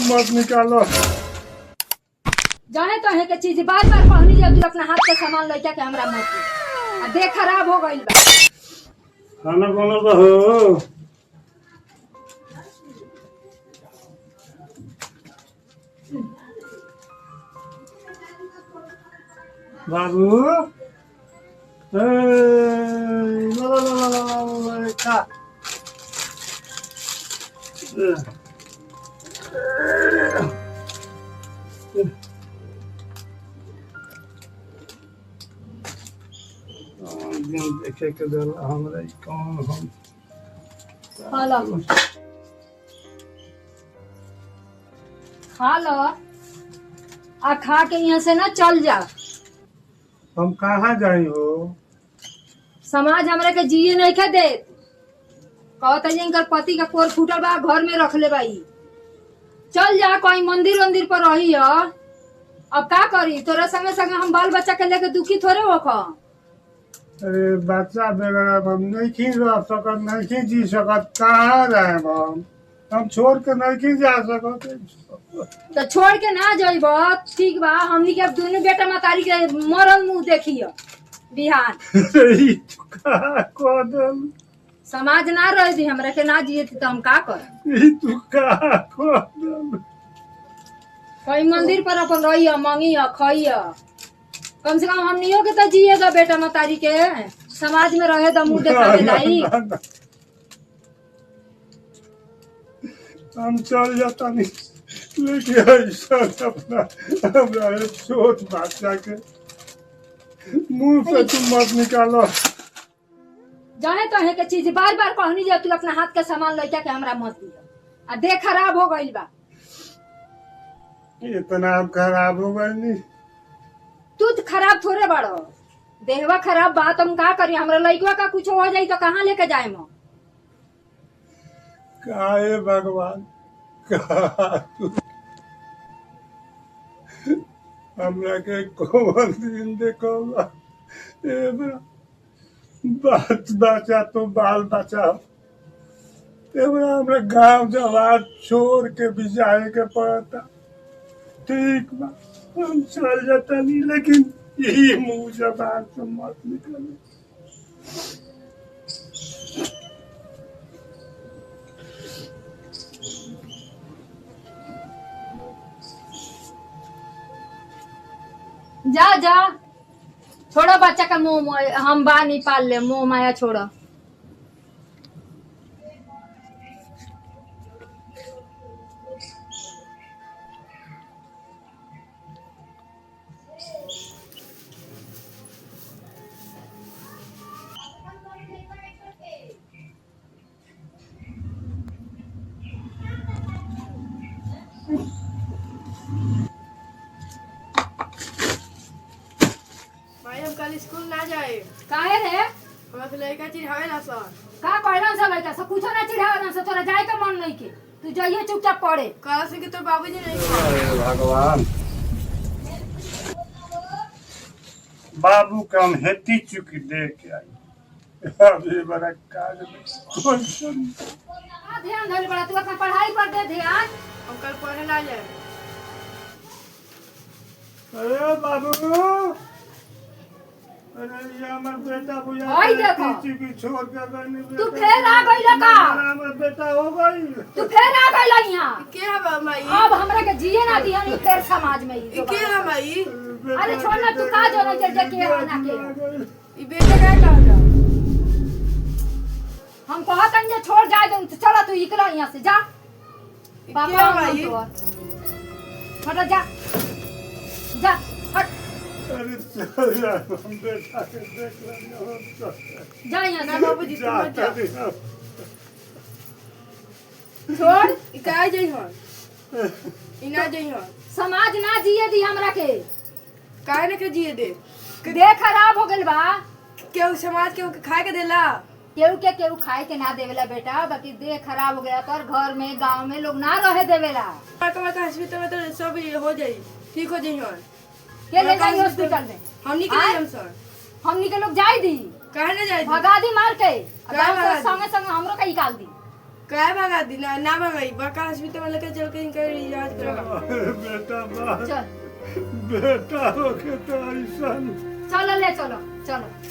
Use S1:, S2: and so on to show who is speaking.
S1: मत निकालो।
S2: जाने तो है के चीज बार बार कहनी जे तू अपना हाथ के सामान लेके के हमरा मत दे। आ देह खराब हो गइल बा।
S1: खाना बनल बा हो। बाबू ए ला ला ला ला ला खा। देखे के दिल हमरा कौन हम
S2: हेलो हेलो आ खा के यहाँ से ना चल जा।
S1: हम कहाँ जाई हो।
S2: समाज हमरा के जिए नहीं के दे। कहत है इनकर पति का कोर फूटल बा घर में रख ले बाई। चल जा कोई मंदिर वंदिर पर रही है। अब का करी तोरा संगे संगे हम बाल बच्चा के लेके दुखी थोड़े होखा।
S1: अरे बच्चा बेगरा हम नहीं रह सकत नहीं जी सकत कहाँ जाए हम छोड़ के नहीं जा सकत।
S2: तो छोड़ के ना जाइब ठीक बा। हमनी के दोनों बेटा मतारी के मरल मुंह देखियो बिहान। समाज ना रह दी हमरा के ना जिए तो हम का कर। कोई मंदिर पर अपन रही मंगी खइया कम से कम हमनियों के तो जिएगा बेटा मतारी के। समाज में रहे तो मुंह देखा लाई।
S1: हम चल जाता नहीं लेकिन ऐसा अपना हमरा छोट बच्चा के मुंह से तुम मत निकालो।
S2: जाने तो है के चीज बार बार कहनी जे तू अपना हाथ के सामान लेके के हमरा मत दियो। आ देह खराब हो गइल बा।
S1: इतना खराब हो गई नहीं।
S2: तू तो खराब थोड़े बड़ो देहवा खराब बात हम का करी। हमरा लइकवा का कुछ हो जाई तो कहाँ लेके जाए हम।
S1: काहे भगवान हमरा के कौन दिन देखो बात बचा तो बाल बचा। हमरा गांव जवार छोड़ के भी जाए के पड़ता। ठीक बा हम चल जाता नहीं लेकिन यही मुंह जबान से मत निकालो।
S2: जा जा छोड़ो बच्चा का मुंह हम बा नहीं पाल ले मुंह माया छोड़ो।
S3: भाई हम कल स्कूल ना जाए।
S2: काहे रे
S3: हमरा से लड़का चिढ़ावे ना सर।
S2: का कहलन सब लइका सब कुछो ना चिढ़ावन से तोरा जाए के मन नहीं के। तू जाइए चुपचाप पढ़े।
S3: कहा से कि तो बाबूजी नहीं
S1: अरे भगवान बाबू का हम हेती चुकी दे के आई। अभी बड़ा काज में कोई सुन।
S2: ध्यान धरे बड़ा तू अपना पढ़ाई पर दे ध्यान।
S3: हम कल पढ़ने ना जाए।
S1: अरे बाबू अरे ये हमार बेटा बुझा
S2: ओए देखो
S1: चुकी छोड़ के गई।
S2: तू फिर आ गइल का।
S1: हमार बेटा हो गई।
S2: तू फिर आ गइल यहां।
S3: के है माई।
S2: अब हमरा के जिए ना दिया नहीं फिर समाज में ही
S3: के है माई।
S2: अरे छोड़ ना तू का जो नहीं जे के हो ना के।
S3: ई बेटा का कहता।
S2: हम कहत हन जे छोड़ जाए दे तो चला तू निकल यहां से जा। पापा
S3: माई
S2: हट जा जा हट
S1: अरे चल यार हम बेटा के देख लेंगे।
S2: जा यहां
S3: ना
S2: से
S3: बाबूजी तुम मत जाओ।
S2: छोड़
S3: ई का जाई हो। ई ना जाई हो।
S2: समाज ना जिए दी हमरा के।
S3: काहे ना के जिए दे।
S2: देह खराब हो गइल बा।
S3: केहू समाज केहू के खाए के देला।
S2: केहू खाए के ना देवेला बेटा। बाकी देह खराब हो गया पर घर में गांव में लोग ना रहे देवेला।
S3: हॉस्पिटल में तो सब हो जाई ठीक हो जाई हो।
S2: के ले जाई हॉस्पिटल में।
S3: हम निकल हम सर।
S2: हमनी के लोग जाई दी
S3: काहे ना जाई।
S2: भगा दी मार के।
S3: काहे भगा दी?
S2: संगे संगे हमरो का निकाल दी।
S3: काय भगा दी ना भगाई बका हॉस्पिटल में लेके चल के इनका इलाज करा
S1: बेटा बा
S2: चल
S1: बेटा होके तो ऐसा
S2: चलो ले चलो चलो